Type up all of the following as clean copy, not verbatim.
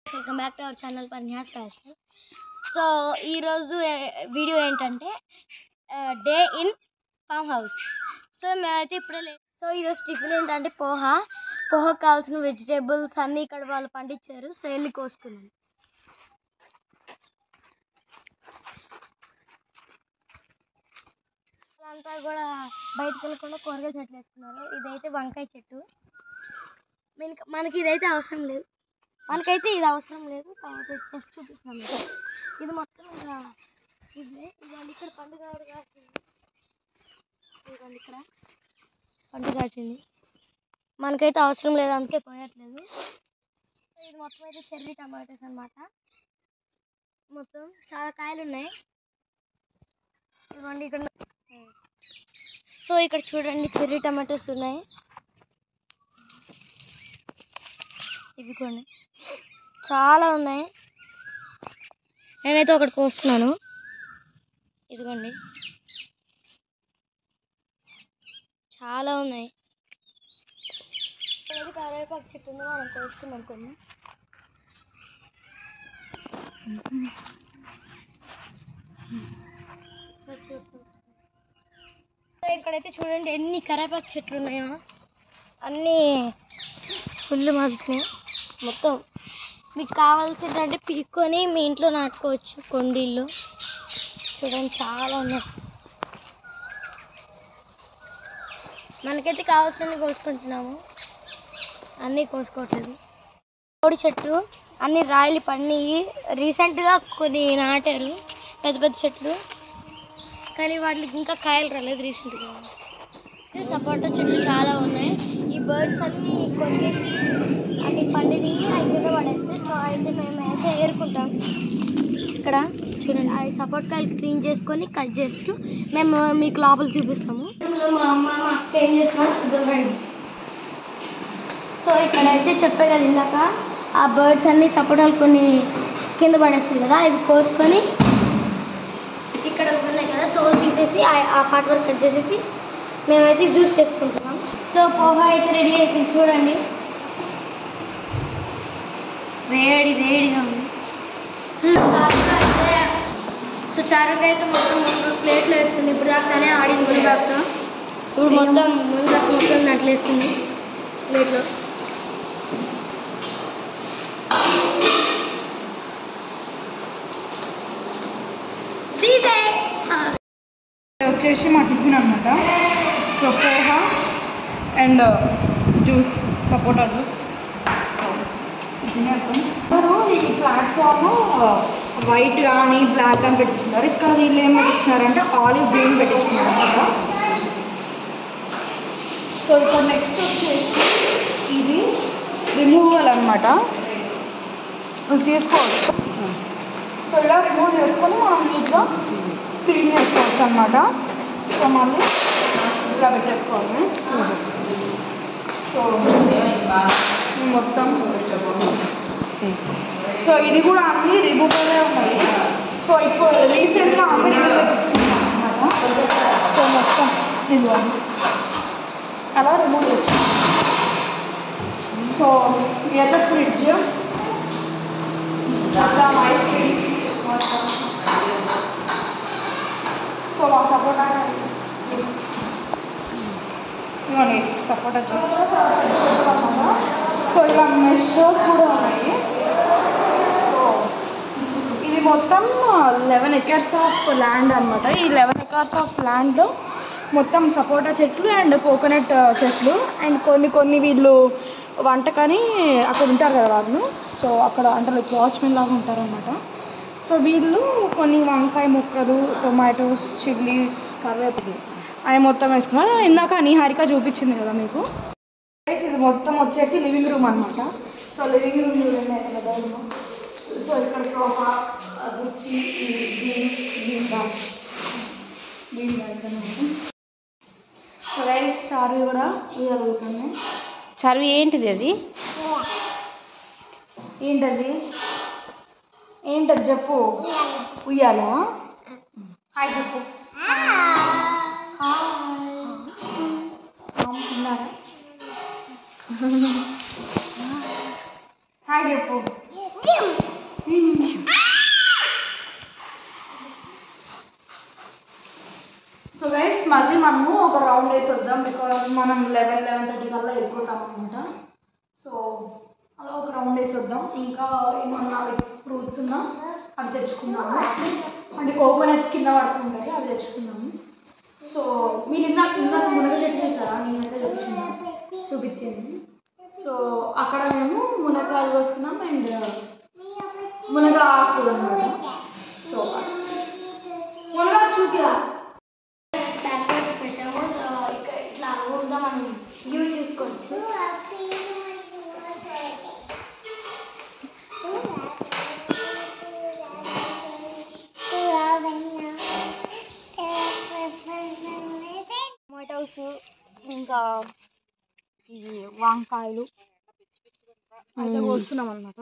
Welcome back to our channel Parnyas fashion. So ఈరోజు video ఏంటంటే day in farm house. So మేమైతే ఇప్పుడే so ఈరోజు టిఫిన్ ఏంటంటే పోహాకు కావాల్సిన వెజిటేబుల్స్ అన్నీ ఇక్కడ వాళ్ళు పండించారు. సో వెళ్ళి కోసుకున్నాం. అంతా కూడా బయటకు వెళ్ళకుండా కూరగాయల చెట్లు వేసుకున్నారు. ఇదైతే వంకాయ చెట్టు. మనకి ఇదైతే అవసరం లేదు, మనకైతే ఇది అవసరం లేదు. తర్వాత జస్ట్ చూపిస్తున్నాను. ఇది మొత్తం ఇంకా ఇదే ఇదండి. ఇక్కడ పండుగ కాసింది, ఇదిగోండి ఇక్కడ పండుగ కాసింది. మనకైతే అవసరం లేదు, అందుకే కోయట్లేదు. ఇది మొత్తం అయితే చెర్రీ టమాటోస్ అన్నమాట. మొత్తం చాలా కాయలు ఉన్నాయి. ఇదిగోండి ఇక్కడ. సో ఇక్కడ చూడండి చెర్రీ టమాటోస్ ఉన్నాయి. ఇదిగోండి చాలా ఉన్నాయి. నేనైతే ఒకటి కోస్తున్నాను. ఇదిగోండి చాలా ఉన్నాయి. కరివేపాకు చెట్టు ఉంది, మనం కోసుకున్నాం కొన్ని. ఇక్కడైతే చూడండి ఎన్ని కరివేపాకు చెట్లు ఉన్నాయో, అన్నీ ఫుల్ మలిసినాయి. మొత్తం మీకు కావాల్సిందంటే పీక్కొని మీ ఇంట్లో నాటుకోవచ్చు కొండీళ్ళు. చూడండి చాలా ఉన్నాయి. మనకైతే కావాల్సినవి కోసుకుంటున్నాము, అన్నీ కోసుకోవట్లేదు. కోడి చెట్టు అన్ని రాయలు పడినాయి. రీసెంట్గా కొన్ని నాటారు పెద్ద పెద్ద చెట్లు, కానీ వాటికి ఇంకా కాయలు రాలేదు. రీసెంట్గా సపోటా చెట్లు చాలా ఉన్నాయి. ఈ బర్డ్స్ అన్నీ కొట్టేసి అన్ని పండిని అవి కింద పడేస్తే, సో అయితే మేమైతే ఏరుకుంటాం. ఇక్కడ చూడండి అవి సపోటాకాయలు క్లీన్ చేసుకొని కట్ చేస్తూ మేము మీకు లోపల చూపిస్తాము. మా అమ్మ అక్క ఏం చేస్తున్నాం చూద్దాం రండి. సో ఇక్కడైతే చెప్పే కదా ఇందాక, ఆ బర్డ్స్ అన్ని సపోటాలు కొన్ని కింద పడేస్తాయి కదా, అవి కోసుకొని ఇక్కడ ఉన్నాయి కదా తోలు తీసేసి ఆ పార్ట్ వరకు కట్ చేసేసి మేమైతే జ్యూస్ చేసుకుంటున్నాం. సో పోహా అయితే రెడీ అయిపోయింది. చూడండి వేడిగా ఉంది. సో చారుగా అయితే మొత్తం 3 ప్లేట్లు వేస్తుంది. ఇప్పుడు దాకానే ఆడింది మునిగాకుతో. ఇప్పుడు మునిగాకు మొత్తం దాంట్లో వేస్తుంది ప్లేట్లో. వచ్చేసి మా టిఫిన్ అనమాట. So poha and juice, sapota juice. So ఈ ప్లాట్ఫామ్ వైట్ కానీ బ్లాక్ అని పెట్టించుకున్నారు. ఇక్కడ వీళ్ళు ఏం పెట్టించుకున్నారంటే ఆలివ్ గ్రీన్ పెట్టించుకున్నారు అనమాట. సో ఇక్కడ నెక్స్ట్ వచ్చేసి ఇది రిమూవల్ అనమాట, తీసుకోవచ్చు. సో ఇలా రిమూవ్ చేసుకొని మనం నీట్గా క్లీన్ చేసుకోవచ్చు అనమాట. సో మళ్ళీ ఇలా పెట్టేసుకోవాలి. సో మొత్తం సో ఇది కూడా అన్నీ రిమూవలే ఉన్నాయి. సో ఇప్పుడు రీసెంట్గా అన్నీ రిమూవ్ పెట్టించుకున్నాం అనమాట. సో మొత్తం ఇది అలా రిమూవ్ చేస్తాం. సో ఎర్ర ఫ్రిడ్జ్ మొత్తం ఐస్ క్రీమ్స్ మొత్తం. సో మా సపోటా ఇవన్నీ సపోటా జ్యూస్. సో ఇలా మెష్ కూడా ఉన్నాయి. సో ఇది మొత్తం 11 acres ఆఫ్ ల్యాండ్ అనమాట. ఈ 11 acres ఆఫ్ ల్యాండ్లో మొత్తం సపోటా చెట్లు అండ్ కోకోనట్ చెట్లు అండ్ కొన్ని వీళ్ళు వంటకని అక్కడ ఉంటారు కదా వాళ్ళు. సో అక్కడ అంటే లైక్ వాచ్మెన్ లాగా ఉంటారనమాట. సో వీళ్ళు కొన్ని వంకాయ ముక్కలు, టొమాటోస్, చిల్లీస్, కరివేపాకు అవి మొత్తం వేసుకున్నారు. ఇందాక నిహారిక చూపించింది కదా మీకు. ఇది మొత్తం వచ్చేసి లివింగ్ రూమ్ అనమాట. సో లివింగ్ రూమ్ చూడండి కదా. సో ఇక్కడ సోఫా, కుర్చీ, సో రైస్ చార్వి కూడా ఇవ్వగలుగుతాను. చార్వి ఏంటిది? అది ఏంటది చెప్పు. ఉయ్యాలా? హాయ్ చెప్పు. హాయ్ చెప్పు. రౌండ్ వేసి వద్దాం, బికాజ్ మనం 11-11:30 కల్లా వెళ్ళిపోతాం అనమాట. సో అలా ఒక రౌండ్ వేసి వద్దాం. ఇంకా ఏమన్నా ఫ్రూట్స్ ఉన్నా అవి తెచ్చుకున్నాము, అంటే కోకోనట్స్ కింద పడుతుంటాయి అవి తెచ్చుకున్నాము. సో మీరు ఇందాక మునగ చెట్టు చేశారా? నేనైతే చూపించింది. సో అక్కడ మేము మునగాయలు వస్తున్నాం అండ్ మునగ ఆకు అనమాట. సో మునగా చూపిరా ప్యాకెట్స్ పెట్టాము. సో ఇక్కడ ఇట్లా ఊరుగా మనం వ్యూ చూసుకోవచ్చు. టొమాటోస్, ఇంకా ఇవి వంకాయలు అయితే వస్తున్నాం అనమాట.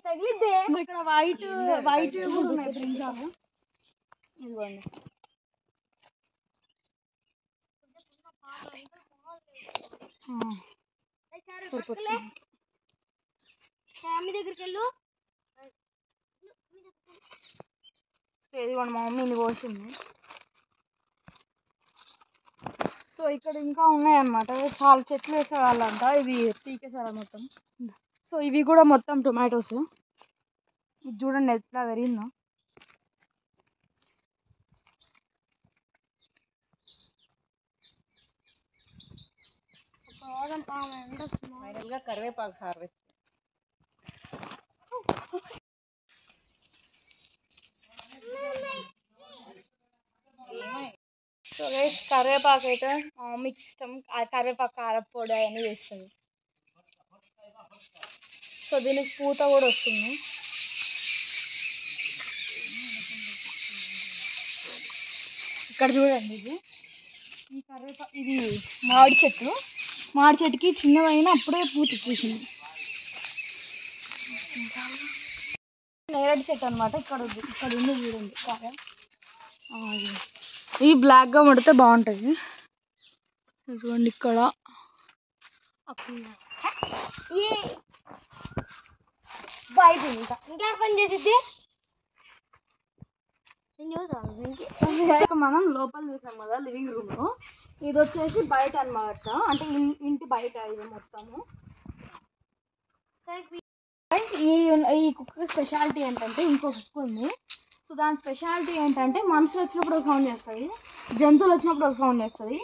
తగిలిద్దే. ఇక్కడ వైట్ కూడా ఉన్నాయి బ్రింజాలు. ఇదిగోండి. మీ దగ్గరికి వెళ్ళు. ఇదిగోండి మా మమ్మీ ఇది పోసింది. సో ఇక్కడ ఇంకా ఉన్నాయన్నమాట, చాలా చెట్లు వేసేవాళ్ళంట, ఇది పీకేసారు మొత్తం. సో ఇవి కూడా మొత్తం టొమాటోస్. ఇది చూడండి ఎట్లా పెరిగిందో. ఫైనల్గా కరివేపాకు హార్వెస్ట్. సో గైస్ కరివేపాకు అయితే మీకు ఇష్టం, కరివేపాకు కారపొడి అవన్నీ వేస్తుంది. సో దీనికి పూత కూడా వస్తుంది. ఇక్కడ చూడండి, ఇది ఈ కరివేపాకు, ఇది మామిడి చెట్టు. మామిడి చెట్టుకి చిన్నదైనా అప్పుడే పూత వచ్చేసింది. నేరేడు చెట్టు అనమాట. ఇక్కడ ఉంది చూడండి కాయ. ఈ బ్లాక్గా పడితే బాగుంటుంది. చూడండి ఇక్కడ బయట ఇంకా పని చేసిద్ది. నేను చూద్దాం. మనం లోపల చూసాం కదా లివింగ్ రూమ్ లో, ఇది వచ్చేసి బయట అన్నమాట, అంటే ఇంటి బయట ఇది మొత్తము. ఈ కుక్క స్పెషాలిటీ ఏంటంటే, ఇంకో కుక్క ఉంది. సో దాని స్పెషాలిటీ ఏంటంటే, మనుషులు వచ్చినప్పుడు ఒక సౌండ్ చేస్తుంది, జంతువులు వచ్చినప్పుడు ఒక సౌండ్ చేస్తుంది,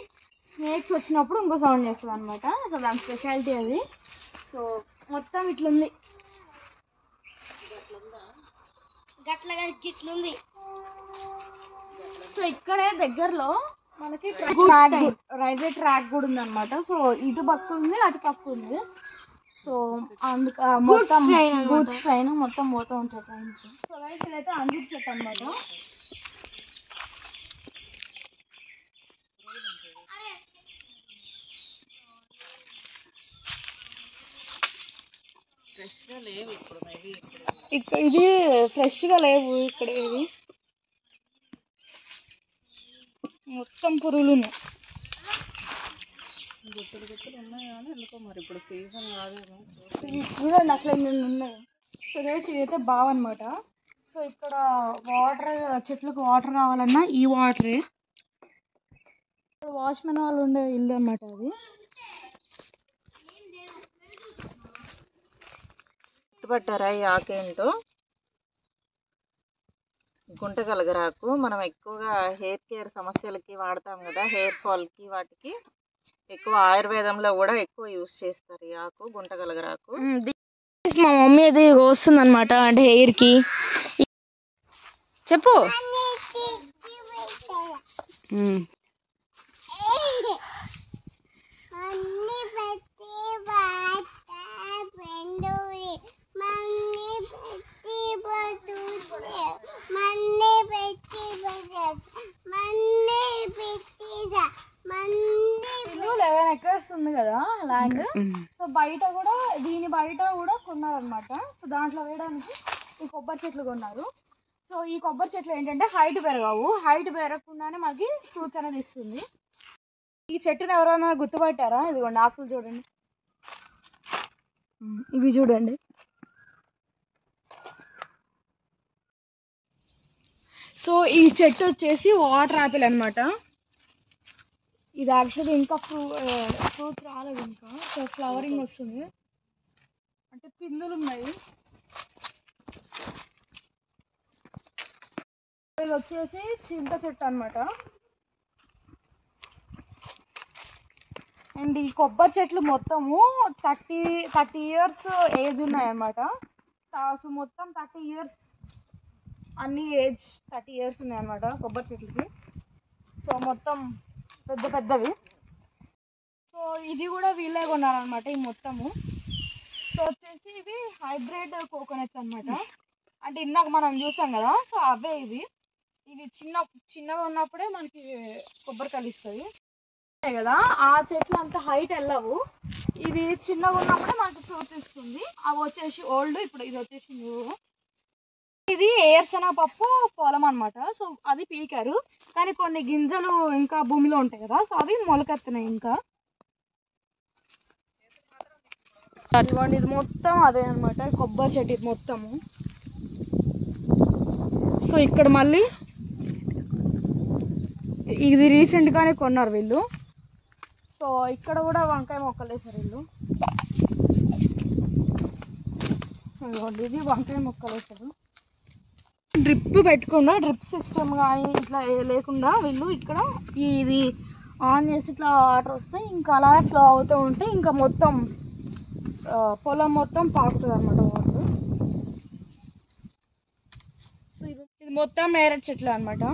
స్నేక్స్ వచ్చినప్పుడు ఇంకో సౌండ్ చేస్తుంది అనమాట. సో దాని స్పెషాలిటీ అది. సో మొత్తం ఇట్లుంది. గిట్లుంది. సో ఇక్కడే దగ్గరలో మనకి రైల్వే ట్రాక్ కూడా ఉంది అనమాట. సో ఇటు పక్క ఉంది, అటు పక్క ఉంది. సో అందుకు మొత్తం గూడ్స్ ట్రైన్ మొత్తం పోతూ ఉంటాయి ట్రైన్స్. సో రైస్ అయితే అంజూర్ చెట్టు అనమాట. ఫ్రెష్గా లేవు ఇప్పుడు, మేబీ ఇక్కడ ఇది ఫ్రెష్గా లేవు ఇక్కడ, ఇది మొత్తం పురుగులు ఉన్నాయి. గుత్తులు ఉన్నాయి కానీ ఎందుకో మరి ఇప్పుడు సీజన్ కాదేమో. చూడండి అసలు ఎన్ని ఉన్నాయి. సో రేస్ ఇదైతే బావన్నమాట. సో ఇక్కడ వాటర్, చెట్లకు వాటర్ కావాలన్నా ఈ వాటరే. వాచ్మెన్ వాళ్ళు ఉండే ఇల్లు అన్నమాట అది. గుర్తుపట్టారా ఈ ఆకేంటో? గుంటగలగరాకు. మనం ఎక్కువగా హెయిర్ కేర్ సమస్యలకి వాడతాం కదా, హెయిర్ ఫాల్కి, వాటికి ఎక్కువ ఆయుర్వేదంలో కూడా ఎక్కువ యూజ్ చేస్తారు ఈ ఆకు, గుంటగలగరాకు. మా మమ్మీ అది వస్తుంది అనమాట, అంటే హెయిర్కి. చెప్పు. ఇల్లు 11 acres ఉంది కదా ల్యాండ్. సో బయట కూడా, దీని బయట కూడా కొన్నారనమాట. సో దాంట్లో వేయడానికి ఈ కొబ్బరి చెట్లు కొన్నారు. సో ఈ కొబ్బరి చెట్లు ఏంటంటే హైట్ పెరగవు, హైట్ పెరగకుండానే మనకి ఫ్రూట్స్ అనేది ఇస్తుంది. ఈ చెట్టుని ఎవరైనా గుర్తుపట్టారా? ఇదిగోండి ఆకులు చూడండి, ఇవి చూడండి. సో ఈ చెట్టు వచ్చేసి వాటర్ యాపిల్ అనమాట. ఇది యాక్చువల్లీ ఇంకా ఫ్రూట్స్ రాలేదు ఇంకా. సో ఫ్లవరింగ్ వస్తుంది, అంటే పిందులు ఉన్నాయి. ఇది వచ్చేసి చింత చెట్టు అనమాట. అండ్ ఈ కొబ్బరి చెట్లు మొత్తము 30 ఇయర్స్ ఏజ్ ఉన్నాయన్నమాట. సో మొత్తం 30 ఇయర్స్, అన్ని ఏజ్ 30 ఇయర్స్ ఉన్నాయన్నమాట కొబ్బరి చెట్లకి. సో మొత్తం పెద్ద పెద్దవి. సో ఇది కూడా వీళ్ళే కొన్నారనమాట ఈ మొత్తము. సో వచ్చేసి ఇవి హైబ్రిడ్ కోకోనట్స్ అనమాట. అంటే ఇందాక మనం చూసాం కదా, సో అవే ఇవి చిన్నగా ఉన్నప్పుడే మనకి కొబ్బరికాయలు ఇస్తాయి కదా. ఆ చెట్లు అంత హైట్ వెళ్ళవు, ఇవి చిన్నగా ఉన్నప్పుడే మనకి ఫ్రూట్స్ ఇస్తుంది. అవి వచ్చేసి ఓల్డ్, ఇప్పుడు ఇది వచ్చేసి న్యూ. ఇది ఏరుశనగపప్పు పొలం అనమాట. సో అది పీకారు, కానీ కొన్ని గింజలు ఇంకా భూమిలో ఉంటాయి కదా, సో అవి మొలకెత్తున్నాయి ఇంకా. ఇదిగోండి, ఇది మొత్తం అదే అనమాట కొబ్బరి చెట్టు ఇది మొత్తము. సో ఇక్కడ మళ్ళీ ఇది రీసెంట్గానే కొన్నారు వీళ్ళు. సో ఇక్కడ కూడా వంకాయ మొక్కలు వేసారు వీళ్ళు. ఇదిగోండి, ఇది వంకాయ మొక్కలు వేసారు. డ్రిప్ పెట్టకుండా, డ్రిప్ సిస్టమ్ కానీ ఇట్లా లేకుండా వీళ్ళు ఇక్కడ ఇది ఆన్ చేసి ఇట్లా వాటర్ వస్తే ఇంకా అలాగే ఫ్లో అవుతూ ఉంటే ఇంకా మొత్తం పొలం మొత్తం పాకుతుంది అనమాట వాటర్. సో ఇది మొత్తం నేరేడు చెట్లు అనమాట.